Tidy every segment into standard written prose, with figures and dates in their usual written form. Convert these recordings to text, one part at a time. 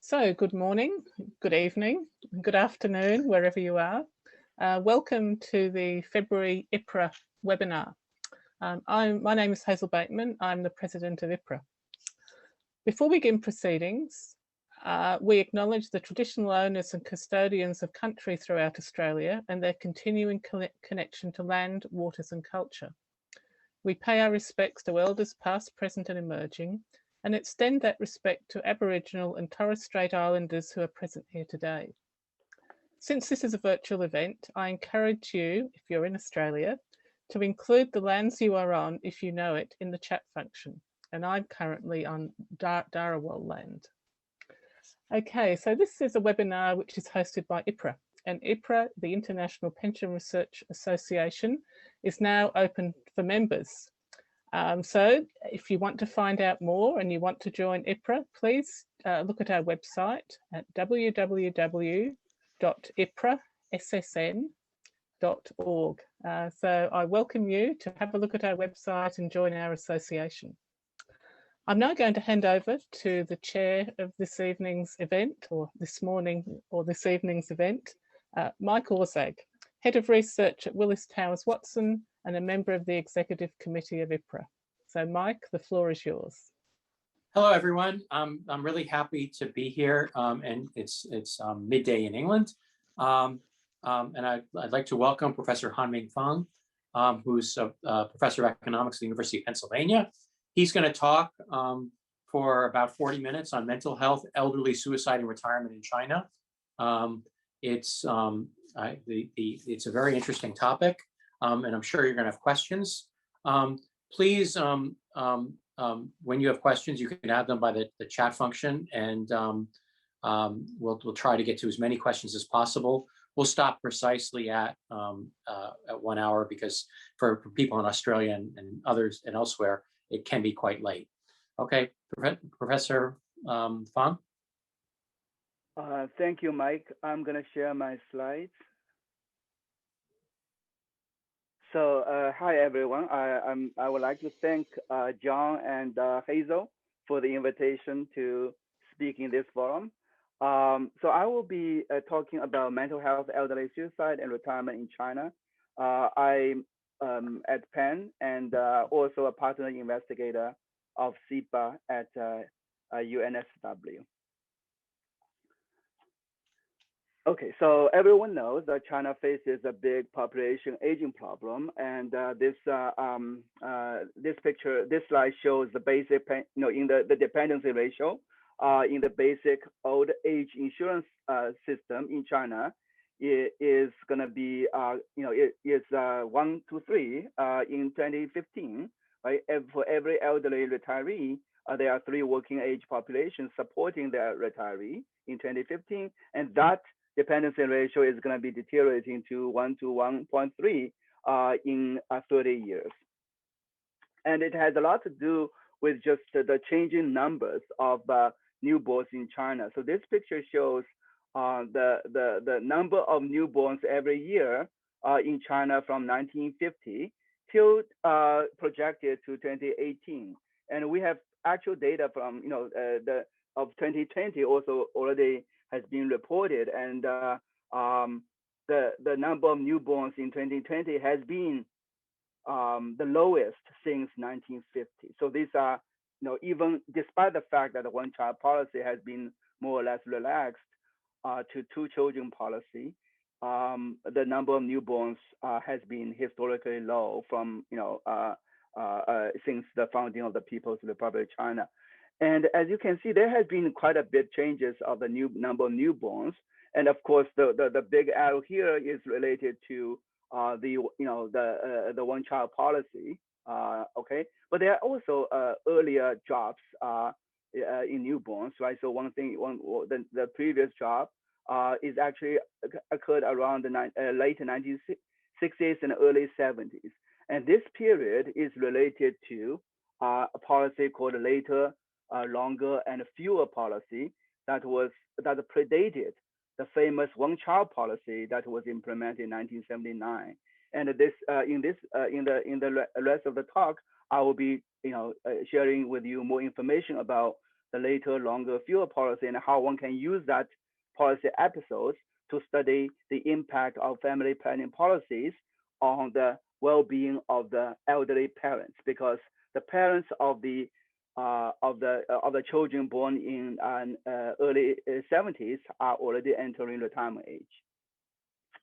So, good morning, good evening, good afternoon, wherever you are. Welcome to the February IPRA webinar. My name is Hazel Bateman. I'm the President of IPRA. Before we begin proceedings, we acknowledge the traditional owners and custodians of country throughout Australia and their continuing connection to land, waters and culture. We pay our respects to elders past, present and emerging, and extend that respect to Aboriginal and Torres Strait Islanders who are present here today. Since this is a virtual event, I encourage you, if you're in Australia, to include the lands you are on, if you know it, in the chat function. And I'm currently on Darawal land. Okay, so this is a webinar which is hosted by IPRA. And IPRA, the International Pension Research Association, is now open for members. So if you want to find out more and you want to join IPRA, please look at our website at www.iprassn.org. So I welcome you to have a look at our website and join our association. I'm now going to hand over to the chair of this evening's event, or this morning or this evening's event, Mike Zack, Head of Research at Willis Towers Watson and a member of the Executive Committee of IPRA. So Mike, the floor is yours. Hello, everyone. I'm really happy to be here, and it's midday in England. And I'd like to welcome Professor Hanming Fang, who's a professor of economics at the University of Pennsylvania. He's going to talk for about 40 minutes on mental health, elderly suicide, and retirement in China. It's a very interesting topic, and I'm sure you're going to have questions. Please, when you have questions, you can add them by the chat function, and we'll try to get to as many questions as possible. We'll stop precisely at 1 hour because for people in Australia and others and elsewhere, it can be quite late. Okay, Professor Fang. Thank you, Mike. I'm going to share my slides. So, hi everyone. I would like to thank John and Hazel for the invitation to speak in this forum. So I will be talking about mental health, elderly suicide, and retirement in China. I'm at Penn and also a partner investigator of CEPAR at UNSW. Okay, so everyone knows that China faces a big population aging problem, and this slide shows the basic, in the dependency ratio in the basic old age insurance system in China. It is going to be, it is 1 to 3 in 2015, right? And for every elderly retiree, there are 3 working age populations supporting their retiree in 2015, and that dependency ratio is going to be deteriorating to 1 to 1.3 in 30 years. And it has a lot to do with just the changing numbers of newborns in China. So this picture shows the number of newborns every year in China from 1950 till projected to 2018. And we have actual data from of 2020 also already has been reported, and the number of newborns in 2020 has been the lowest since 1950. So these are, even despite the fact that the one-child policy has been more or less relaxed to 2-children policy, the number of newborns has been historically low from since the founding of the People's Republic of China. And as you can see, there has been quite a bit changes of the number of newborns. And of course, the big arrow here is related to the one-child policy. Okay, but there are also earlier jobs in newborns, right? So the previous job is actually occurred around the late 1960s and early 70s. And this period is related to a policy called later, longer and fewer policy that predated the famous one-child policy that was implemented in 1979. And this in the rest of the talk, I will be sharing with you more information about the later, longer, fewer policy, and how one can use that policy episodes to study the impact of family planning policies on the well-being of the elderly parents, because the parents of the children born in early 70s are already entering retirement age.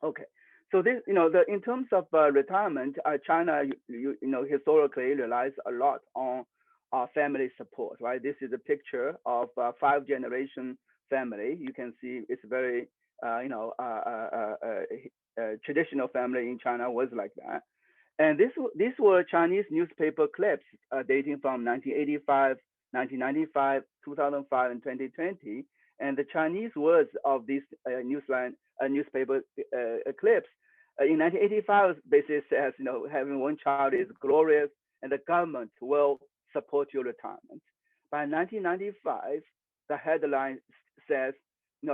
Okay, so this, in terms of retirement, China, historically relies a lot on family support, right? This is a picture of a 5-generation family. You can see it's very, traditional family in China was like that. And these were Chinese newspaper clips dating from 1985, 1995, 2005, and 2020. And the Chinese words of these newspaper clips in 1985 basically says, having one child is glorious, and the government will support your retirement. By 1995, the headline says,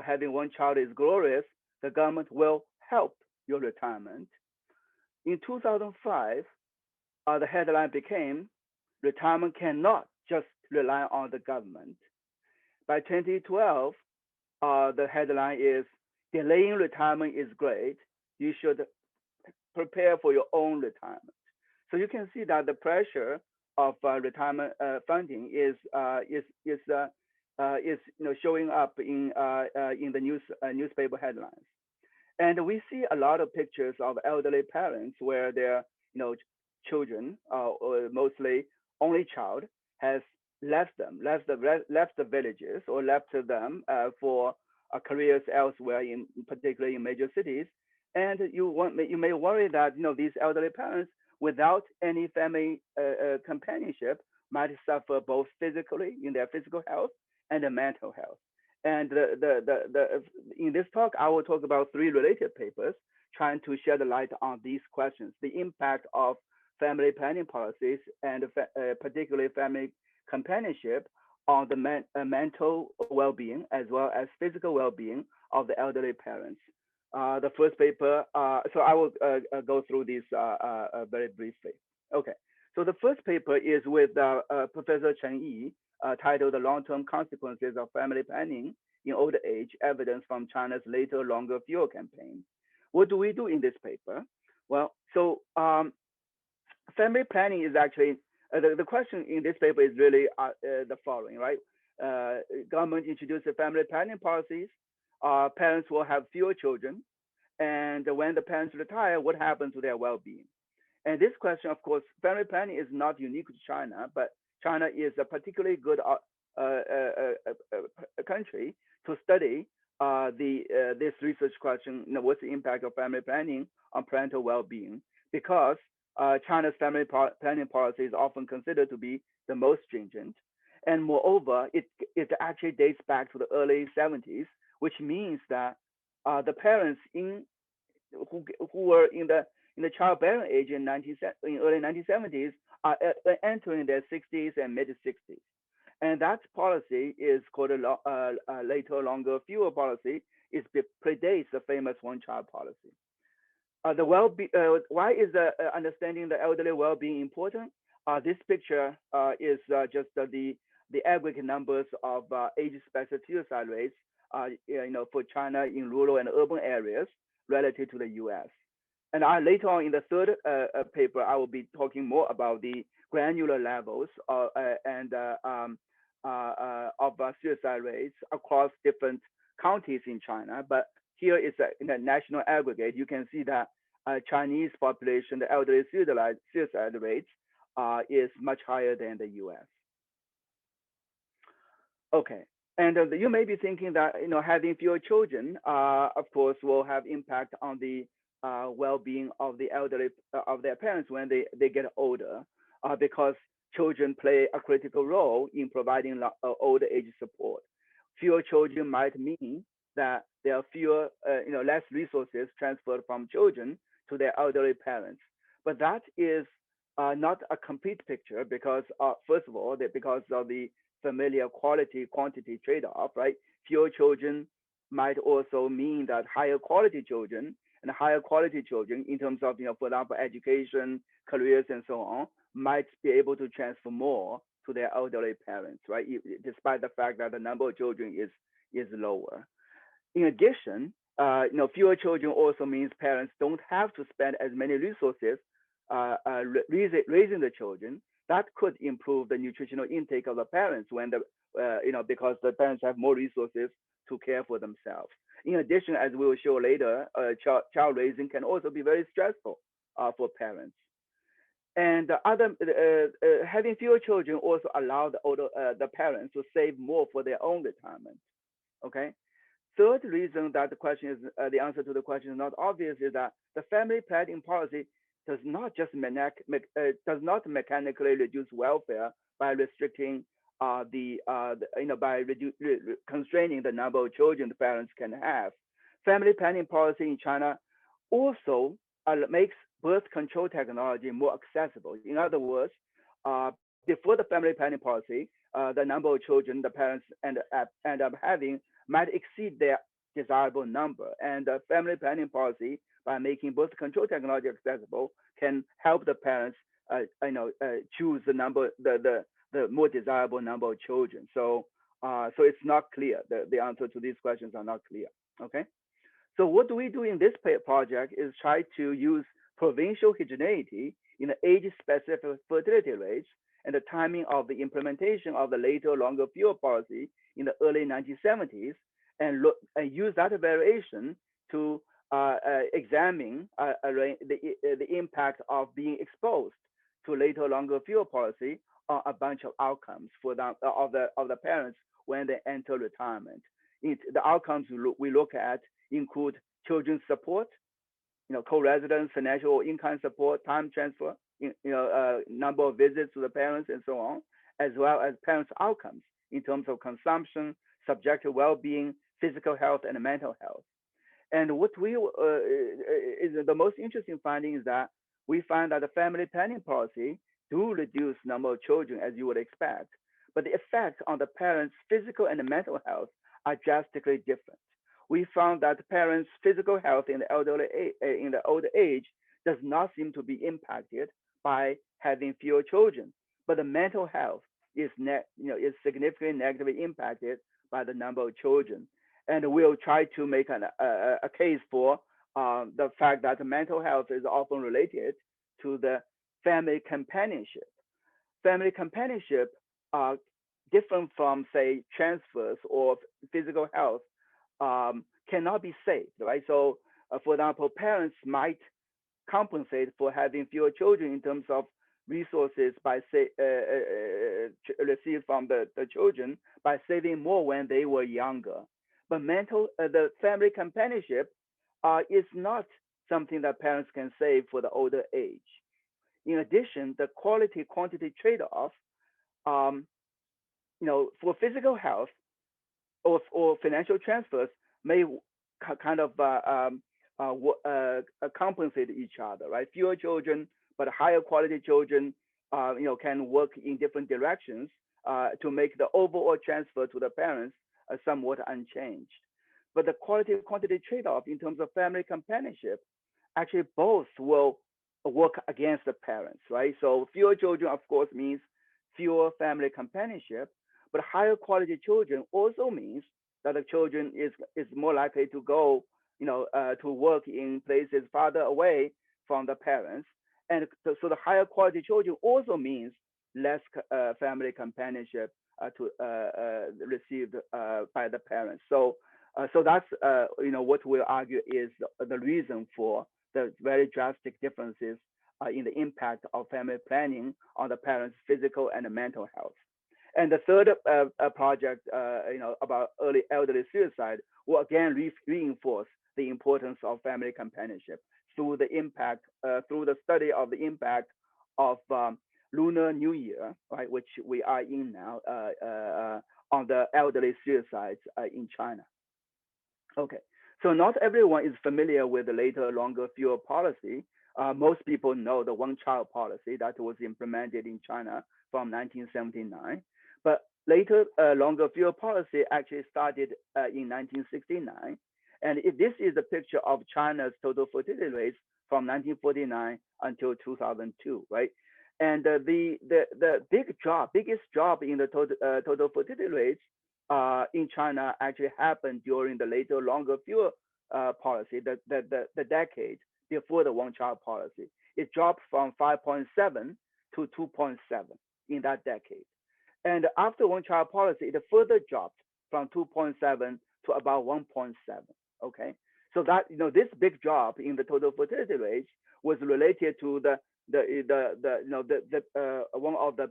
having one child is glorious, the government will help your retirement. In 2005, the headline became, retirement cannot just rely on the government. By 2012, the headline is, delaying retirement is great. You should prepare for your own retirement. So you can see that the pressure of retirement funding is showing up in the newspaper headlines. And we see a lot of pictures of elderly parents where their children, or mostly only child, has left the villages or left them for careers elsewhere, particularly in major cities. And you may worry that these elderly parents, without any family companionship, might suffer both physically in their physical health and their mental health. And in this talk, I will talk about 3 related papers trying to shed light on these questions: the impact of family planning policies and particularly family companionship on the mental well-being as well as physical well-being of the elderly parents. The first paper, so I will go through these very briefly. Okay, so the first paper is with Professor Chen Yi, titled The Long-Term Consequences of Family Planning in Old Age, Evidence from China's Later, Longer, Fewer campaign. What do we do in this paper? Well, so family planning is actually, the question in this paper is really the following, right? Government introduces family planning policies, parents will have fewer children, and when the parents retire, what happens to their well-being? And this question, of course, family planning is not unique to China, but China is a particularly good country to study this research question, what's the impact of family planning on parental well-being? Because China's family planning policy is often considered to be the most stringent. And moreover, it actually dates back to the early 70s, which means that the parents who were in the childbearing age in early 1970s are entering their 60s and mid-60s. And that policy is called a later, longer, fewer policy. It predates the famous one-child policy. Why is understanding the elderly well-being important? This picture is just the aggregate numbers of age-specific suicide rates, for China in rural and urban areas relative to the U.S. And later on in the third paper, I will be talking more about the granular levels of suicide rates across different counties in China. But here is in a national aggregate. You can see that Chinese population, the elderly suicide rates is much higher than the U.S. Okay, and you may be thinking that having fewer children, of course, will have impact on the well-being of the elderly of their parents when they get older, because children play a critical role in providing old age support. Fewer children might mean that there are fewer, less resources transferred from children to their elderly parents. But that is not a complete picture because, first of all, because of the familiar quality-quantity trade-off, right? Fewer children might also mean that higher quality children and higher quality children in terms of, for example, education, careers, and so on, might be able to transfer more to their elderly parents, right? Despite the fact that the number of children is lower. In addition, fewer children also means parents don't have to spend as many resources raising the children. That could improve the nutritional intake of the parents when because the parents have more resources to care for themselves. In addition, as we will show later, child raising can also be very stressful for parents. And having fewer children also allow the parents to save more for their own retirement. Okay. Third reason that the answer to the question is not obvious is that the family planning policy does not just mechanically reduce welfare by restricting constraining the number of children the parents can have. Family planning policy in China also makes birth control technology more accessible. In other words, before the family planning policy, the number of children the parents end up having might exceed their desirable number. And the family planning policy, by making birth control technology accessible, can help the parents, choose the more desirable number of children. So it's not clear. The answer to these questions are not clear. Okay. So what do we do in this project is try to use provincial heterogeneity in the age-specific fertility rates and the timing of the implementation of the later, longer, fewer policy in the early 1970s, and use that variation to examine the impact of being exposed to later, longer, fewer policy on a bunch of outcomes for of the parents when they enter retirement. The outcomes we look at include children's support, co-residence, financial or in-kind support, time transfer, number of visits to the parents, and so on, as well as parents' outcomes in terms of consumption, subjective well-being, physical health, and mental health. And what is the most interesting finding is that we find that the family planning policy do reduce number of children as you would expect, but the effect on the parents' physical and mental health are drastically different. We found that parents' physical health in the older age does not seem to be impacted by having fewer children, but the mental health is significantly negatively impacted by the number of children. And we'll try to make a case for the fact that the mental health is often related to the family companionship. Family companionship are different from, say, transfers or physical health, cannot be saved, right? So, for example, parents might compensate for having fewer children in terms of resources by received from the children by saving more when they were younger. But the family companionship is not something that parents can save for the older age. In addition, the quality-quantity trade-off, for physical health or financial transfers may kind of compensate each other, right? Fewer children, but higher quality children, can work in different directions to make the overall transfer to the parents somewhat unchanged. But the quality-quantity trade-off in terms of family companionship, actually both will work against the parents, right? So fewer children, of course, means fewer family companionship, but higher quality children also means that the children is more likely to go, to work in places farther away from the parents. And so the higher quality children also means less family companionship received by the parents. So that's what we'll argue is the reason for the very drastic differences in the impact of family planning on the parents' physical and mental health. And the third project, about early elderly suicide, will again reinforce the importance of family companionship through the study of the impact of Lunar New Year, right, which we are in now, on the elderly suicides in China. Okay, so not everyone is familiar with the later, longer, fewer policy. Most people know the one-child policy that was implemented in China from 1979. But later, longer, fewer policy actually started in 1969. And this is a picture of China's total fertility rates from 1949 until 2002, right? And the biggest drop in the total fertility rates in China actually happened during the later, longer, fewer policy, the decade before the one-child policy. It dropped from 5.7 to 2.7 in that decade. And after one-child policy, it further dropped from 2.7 to about 1.7. Okay, so that this big drop in the total fertility rates was related to one of the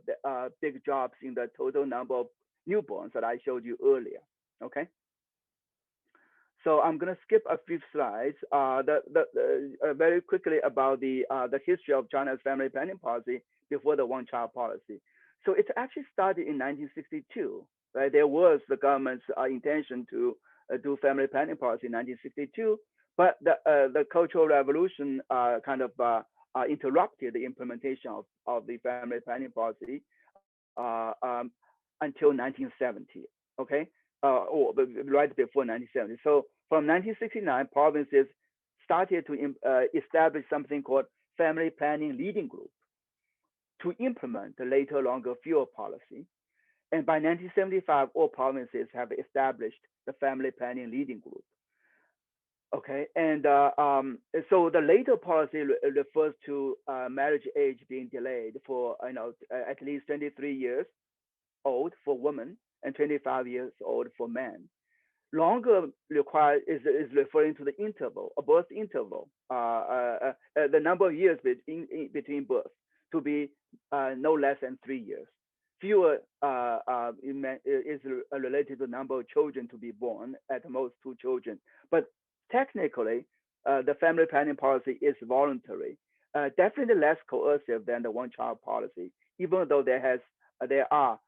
big drops in the total number of newborns that I showed you earlier. Okay. So I'm gonna skip a few slides. Very quickly about the history of China's family planning policy before the one-child policy. So it actually started in 1962. Right, there was the government's intention to do family planning policy in 1962, but the Cultural Revolution kind of interrupted the implementation of the family planning policy until 1970. Okay, or right before 1970. So from 1969, provinces started to establish something called Family Planning Leading Group to implement the later, longer, fewer policy. And by 1975, all provinces have established the Family Planning Leading Group. Okay, and so the later policy refers to marriage age being delayed for at least 23 years old for women and 25 years old for men. Longer required is referring to the interval, a birth interval, the number of years between birth to be no less than 3 years. Fewer is related to the number of children to be born, at most 2 children. But technically, the family planning policy is voluntary, definitely less coercive than the one-child policy, even though there are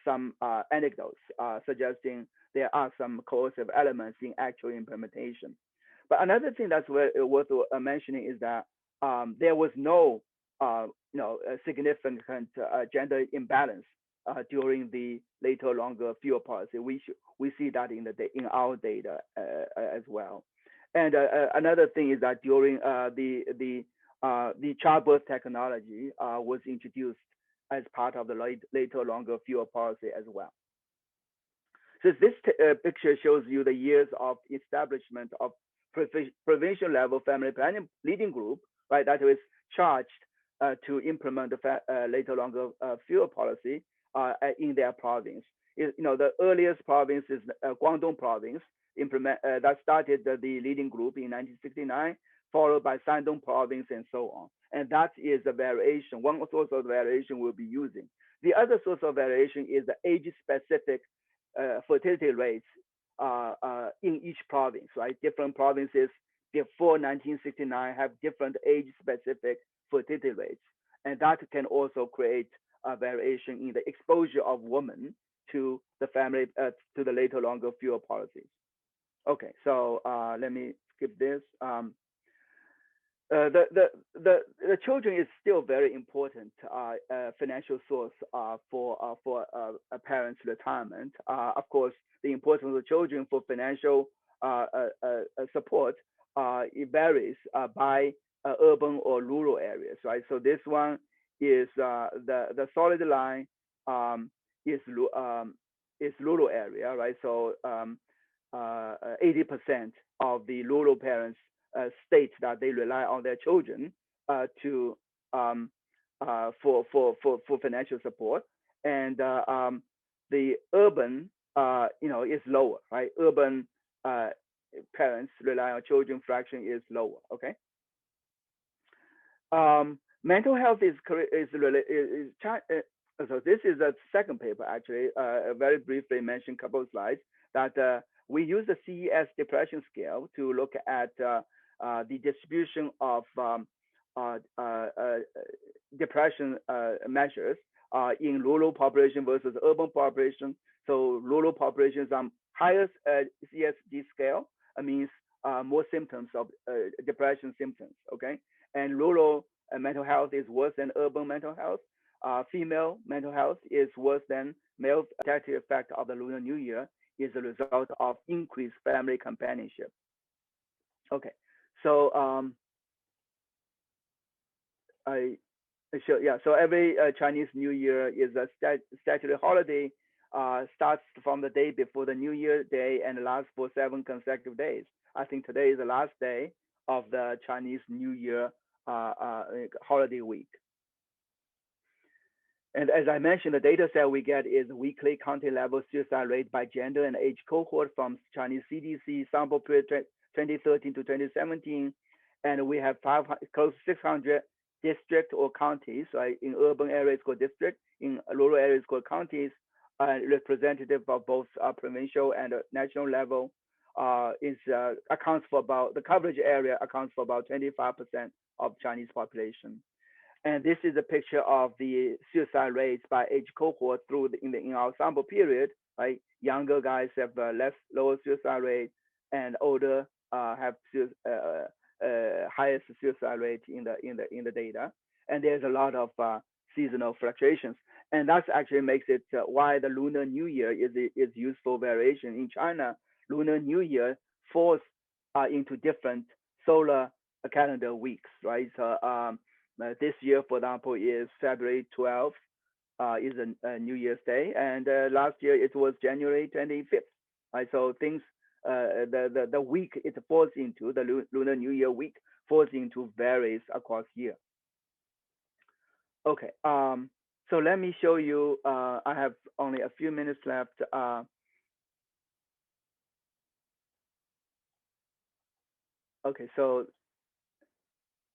some anecdotes suggesting there are some coercive elements in actual implementation. But another thing that's worth mentioning is that there was no significant gender imbalance during the later, longer, fewer policy. We see that in our data as well. And another thing is that during the childbirth technology was introduced as part of the later, longer, fewer policy as well. So this picture shows you the years of establishment of provincial level family planning leading group, right? That was charged to implement the later, longer, fewer policy in their province. The earliest province is Guangdong province, that started the leading group in 1969, followed by Shandong province and so on. And that is a variation. One source of variation we'll be using. The other source of variation is the age-specific fertility rates in each province, right? Different provinces before 1969 have different age-specific fertility rates. And that can also create a variation in the exposure of women to the family, to the later, longer, fewer policies. Okay, so let me skip this. The children is still very important financial source for a parent's retirement. Of course, the importance of the children for financial support it varies by urban or rural areas, right? So this one is the solid line is rural area, right? So 80% of the rural parents state that they rely on their children for financial support, and the urban is lower, right? Urban parents rely on children fraction is lower. Okay. Mental health is so this is a second paper actually. Very briefly mentioned a couple of slides that we use the CES depression scale to look at the distribution of depression measures in rural population versus urban population. So rural populations on higher CSD scale means more symptoms of depression symptoms. Okay, and rural mental health is worse than urban mental health. Female mental health is worse than male. Protective effect of the Lunar New Year is a result of increased family companionship. Okay, so Sure. Yeah. So every Chinese New Year is a statutory holiday. Starts from the day before the New Year day and lasts for 7 consecutive days. I think today is the last day of the Chinese New Year holiday week. And as I mentioned, the data set we get is weekly county level suicide rate by gender and age cohort from Chinese CDC sample period 2013 to 2017. And we have close to 600 districts or counties. Right? In urban areas called district, in rural areas called counties, representative of both provincial and national level. Accounts for about, the coverage area accounts for about 25% of Chinese population. And this is a picture of the suicide rates by age cohort through in our sample period. Right, younger guys have lower suicide rate, and older have highest suicide rate in the data. And there's a lot of seasonal fluctuations, and that actually makes it why the Lunar New Year is useful variation in China. Lunar New Year falls into different solar calendar weeks, right? So this year, for example, is February 12th, is a New Year's Day, and last year it was January 25th. Right, so things, the week it falls into, the Lunar New Year week falls into varies across year. Okay, so let me show you. I have only a few minutes left. Okay, so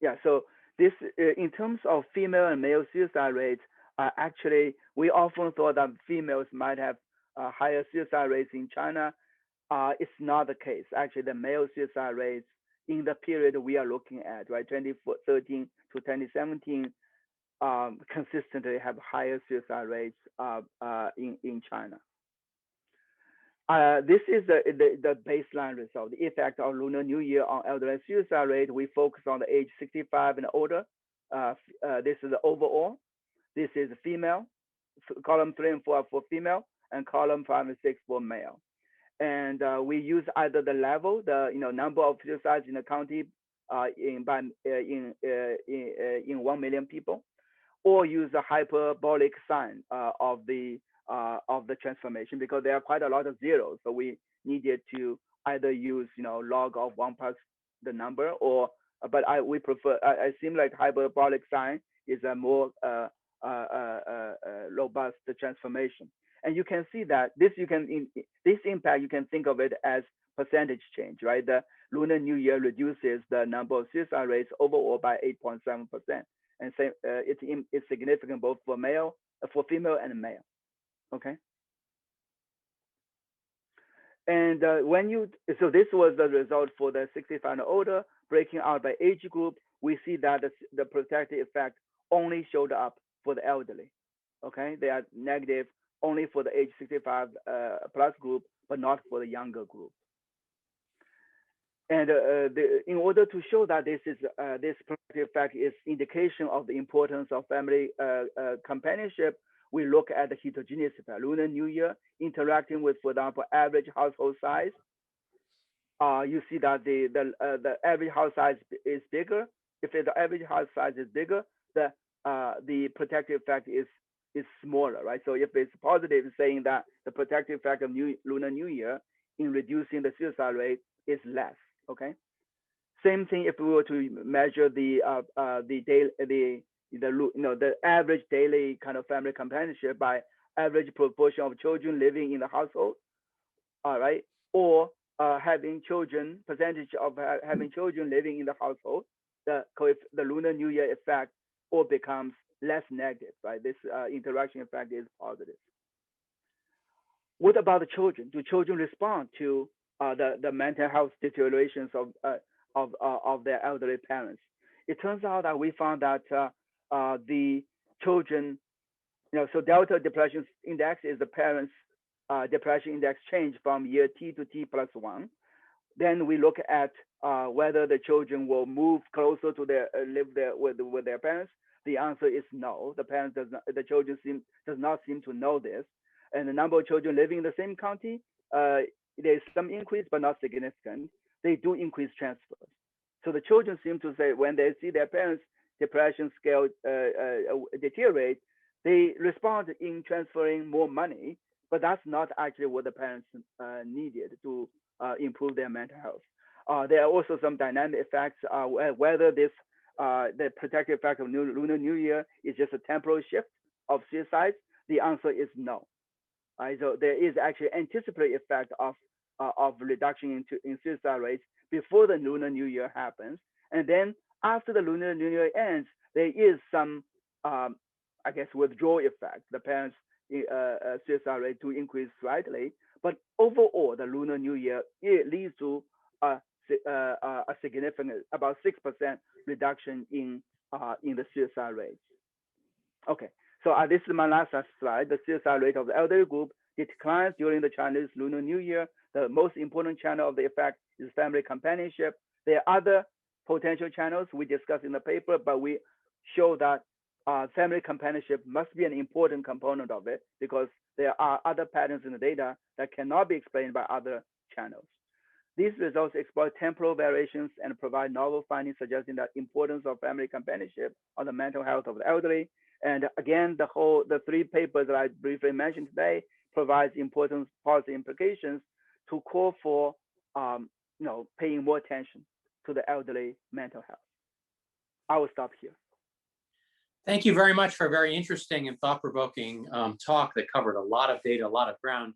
yeah, so this in terms of female and male suicide rates, actually we often thought that females might have higher suicide rates in China. It's not the case. Actually, the male suicide rates in the period we are looking at, right, 2013 to 2017, consistently have higher suicide rates in China. This is the baseline result, the effect of Lunar New Year on elderly suicide rate. We focus on the age 65 and older. This is the overall. This is female. Column 3 and 4 are for female, and column 5 and 6 for male. And we use either the level, the number of suicides in the county in 1 million people, or use a hyperbolic sign of the transformation, because there are quite a lot of zeros. So we needed to either use log of 1 plus the number, or but we prefer. I seem like hyperbolic sign is a more robust transformation. And you can see that this impact, you can think of it as percentage change, right? The Lunar New Year reduces the number of suicide rates overall by 8.7%, and it's significant both for female and male. Okay. And so this was the result for the 65 and older, breaking out by age group. We see that the protective effect only showed up for the elderly. Okay, they are negative only for the age 65 plus group, but not for the younger group. And in order to show that this protective effect is indication of the importance of family companionship, we look at the heterogeneous effect. Lunar New Year interacting with, for example, average household size. You see that the average house size is bigger. If the average house size is bigger, the protective effect is smaller, right? So if it's positive, it's saying that the protective effect of Lunar New Year in reducing the suicide rate is less. Okay. Same thing if we were to measure the average daily kind of family companionship by average proportion of children living in the household, all right, or having children, percentage of having children living in the household, the Lunar New Year effect all becomes less negative, right? This interaction effect is positive. What about the children? Do children respond to the mental health deteriorations of their elderly parents? It turns out that we found that the children, so Delta Depression Index is the parents' depression index change from year T to T plus 1. Then we look at whether the children will move closer to live there with their parents. The answer is no. The children does not seem to know this. And the number of children living in the same county, there's some increase, but not significant. They do increase transfers. So the children seem to say when they see their parents depression scale deteriorate, they respond in transferring more money, but that's not actually what the parents needed to improve their mental health. There are also some dynamic effects, whether this the protective effect of Lunar New Year is just a temporal shift of suicides. The answer is no. So there is actually anticipatory effect of reduction in suicide rates before the Lunar New Year happens, and then after the Lunar New Year ends, there is some I guess withdrawal effect. The parents' suicide rate to increase slightly, but overall, the Lunar New Year, it leads to a significant, about 6% reduction in the suicide rates. Okay, so this is my last slide. The suicide rate of the elderly group declines during the Chinese Lunar New Year. The most important channel of the effect is family companionship. There are other potential channels we discussed in the paper, but we show that family companionship must be an important component of it because there are other patterns in the data that cannot be explained by other channels. These results explore temporal variations and provide novel findings suggesting the importance of family companionship on the mental health of the elderly. And again, the three papers that I briefly mentioned today provides important policy implications to call for paying more attention to the elderly mental health. I will stop here. Thank you very much for a very interesting and thought-provoking talk that covered a lot of data, a lot of ground.